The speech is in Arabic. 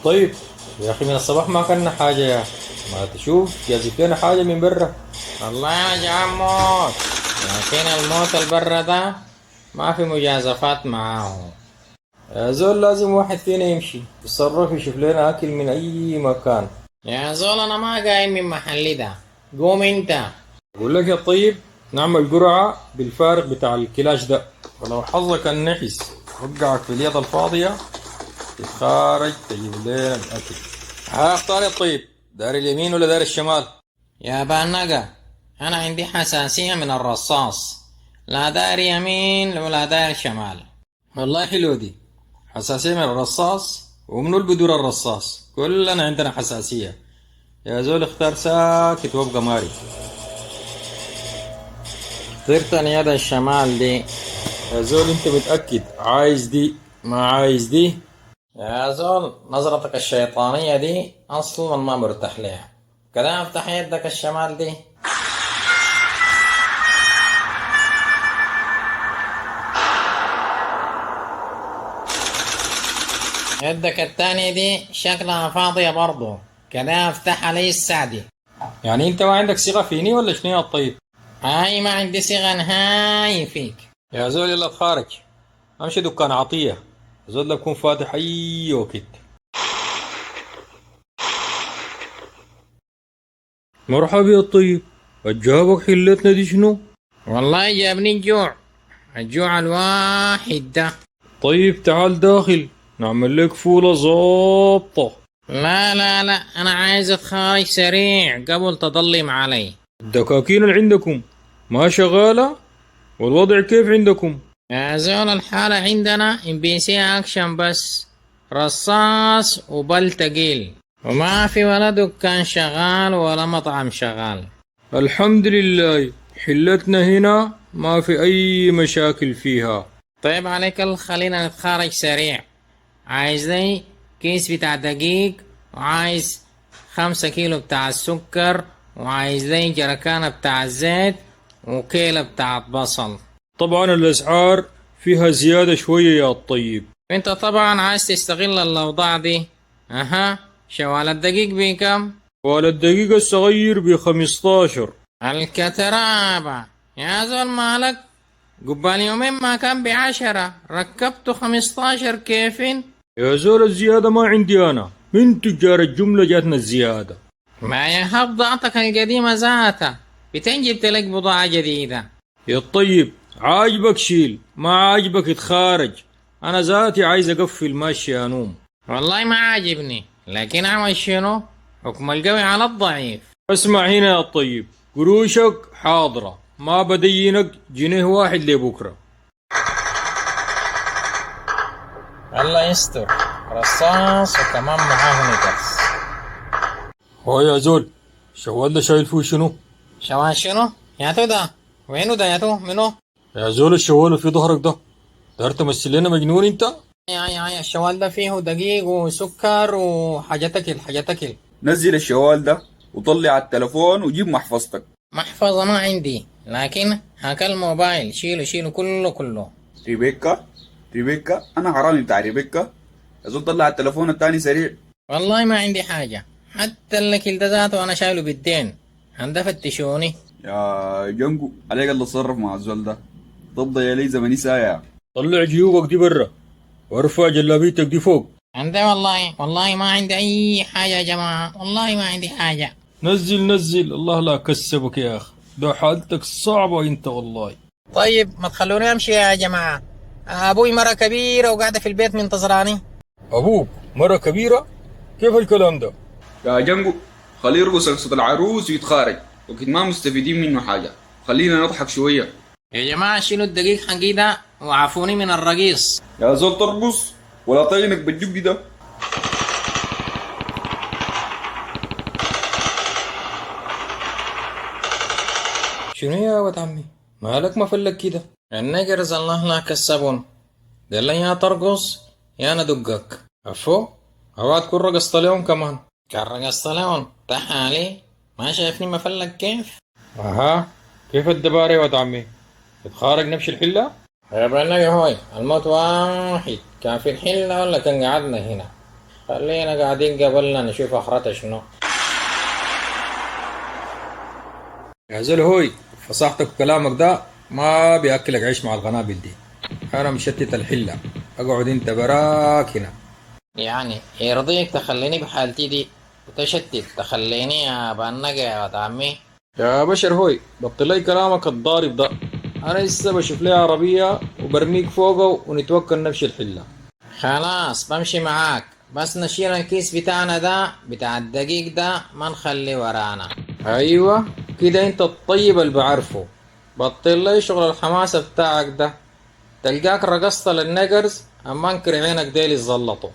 طيب يا أخي من الصباح ما أكلنا حاجة يا أخي. ما تشوف جازف لنا حاجة من برا. والله أنا جعان موت، لكن الموت البرة ده ما في مجازفات معاه. يا زول لازم واحد فينا يمشي يتصرف يشوف لنا أكل من أي مكان. يا زول أنا ما قايم من محلي ده، قوم أنت. أقول لك يا طيب نعمل قرعة بالفارق بتاع الكلاش ده، ولو حظك النحس وقعك في اليد الفاضية تتخارج تجيب لنا الأكل. اختار يا طيب، دار اليمين ولا دار الشمال؟ يا بانقة، أنا عندي حساسية من الرصاص، لا دار يمين ولا دار شمال. والله حلوة دي، حساسية من الرصاص ومنو البدور الرصاص، كلنا عندنا حساسية. يا زول اختار ساكت وابقى ماري. اخترت يد الشمال دي. يا زول انت متأكد عايز دي ما عايز دي؟ يا زول نظرتك الشيطانية دي أصلا ما مرتاح لها، كده افتح يدك الشمال دي. يدك التانية دي شكلها فاضية برضو، كده افتح علي السعدي. يعني انت ما عندك ثقة فيني ولا شنو يا طيب؟ هاي ما عندي صيغة نهاي فيك. يا زول يلا اتخارج، امشي دكان عطية، زول لا يكون فاتح اي وقت. مرحبا يا طيب، جابك حلتنا دي شنو؟ والله جابني الجوع، الجوع الواحد ده. طيب تعال داخل نعمل لك فولة ظابطة. لا لا لا، أنا عايز أتخارج سريع قبل تضلم علي. الدكاكين اللي عندكم ما شغالة؟ والوضع كيف عندكم؟ يا زول الحالة عندنا ام بي سي اكشن بس، رصاص وبلتقيل، وما في ولا دكان شغال ولا مطعم شغال. الحمد لله حلتنا هنا ما في أي مشاكل فيها. طيب عليك خلينا نتخارج سريع. عايز لي كيس بتاع دقيق، وعايز 5 كيلو بتاع السكر، وعايز لي جركانة بتاع الزيت، وكيلة بتاع بصل. طبعا الأسعار فيها زيادة شوية يا الطيب. انت طبعا عايز تستغل الأوضاع دي. اها، شوال الدقيق بكم؟ والدقيقة الصغير ب15. الكترابة يا زول مالك، قبال يومين ما كان ب10، ركبته 15 كيفين. يا زول الزيادة ما عندي أنا، من تجار الجملة جاتنا الزيادة. ما يهب ضغطك القديمة ذاتها، بتين جبت لك بضاعة جديدة. يا الطيب عاجبك شيل، ما عاجبك اتخارج، أنا ذاتي عايز أقفل ماشي أنوم. والله ما عاجبني، لكن اعمل شنو؟ حكم القوي على الضعيف. اسمع هنا يا الطيب، قروشك حاضرة، ما بدينك جنيه واحد لبكرة. الله يستر، رصاص وكمان معاه نقص. هو يا زول شوال ده شايل فيه شنو؟ شوال شنو؟ ياتو ده وينو ده ياتو منو؟ يا زول الشوال في ظهرك ده دار تمثل لنا مجنون انت؟ يا الشوال ده فيه دقيق وسكر وحاجات اكل. نزل الشوال ده وطلع التلفون وجيب محفظتك. محفظة ما عندي، لكن هاك الموبايل شيله كله. ريبيكا ريبيكا انا حرامي بتاع ريبيكا. اظن طلع التلفون التاني سريع. والله ما عندي حاجة، حتى الكل ده ذاته انا شايله بالدين، هندا فتشوني. يا جنجو عليك الله تصرف مع الزول ده، تفضل لي زمني سايع. طلع جيوبك دي برا وارفع جلابيتك دي فوق. عندي والله ما عندي اي حاجة يا جماعة، والله ما عندي حاجة. نزل الله لا كسبك يا اخ، ده حالتك صعبة انت والله. طيب ما تخلوني امشي يا جماعة، ابوي مرة كبيرة وقاعدة في البيت منتظراني. ابوك مرة كبيرة؟ كيف الكلام ده؟ يا جنجو خليه يرقص رقصة العروس ويتخارج، وكد ما مستفيدين منه حاجة، خلينا نضحك شوية. يا جماعة شيلوا الدقيق حقي ده وعفوني من الرقيص. يا زول ترقص ولا طينك بالجب ده. شنو يا ولد عمي؟ مالك ما فلك كده؟ النقرز الله لا كسبون، قال لي يا ترقص يا انا دقك. عفو؟ اوعى تكون رقصت اليوم كمان. كان رقصت لهم تحالي، ما شايفني مفلك كيف؟ اها، كيف الدبارة يا ولد عمي؟ تتخارج نمشي الحلة؟ يا بنك هوي الموت واحد، كان في الحلة ولا كان قعدنا هنا؟ خلينا قاعدين قبلنا نشوف اخرتها شنو. يا زول هوي، فصاحتك وكلامك ده ما بياكلك عيش مع القنابل دي. انا مشتت الحله، اقعد انت براك هنا. يعني يرضيك تخليني بحالتي دي وتشتت تخليني ابنق يا ولد عمي؟ يا بشر هوي، بطل لي كلامك الضارب ده. انا لسه بشوف لي عربيه وبرميك فوقه ونتوكل نمشي الحله. خلاص بمشي معاك، بس نشيل الكيس بتاعنا ده بتاع الدقيق ده ما نخلي ورانا. ايوه كده، انت الطيب اللي بعرفه. بطل لي شغل الحماسه بتاعك ده. تلقاك رقصت للنقرز اما انكر عينك ديل يتزلطوا.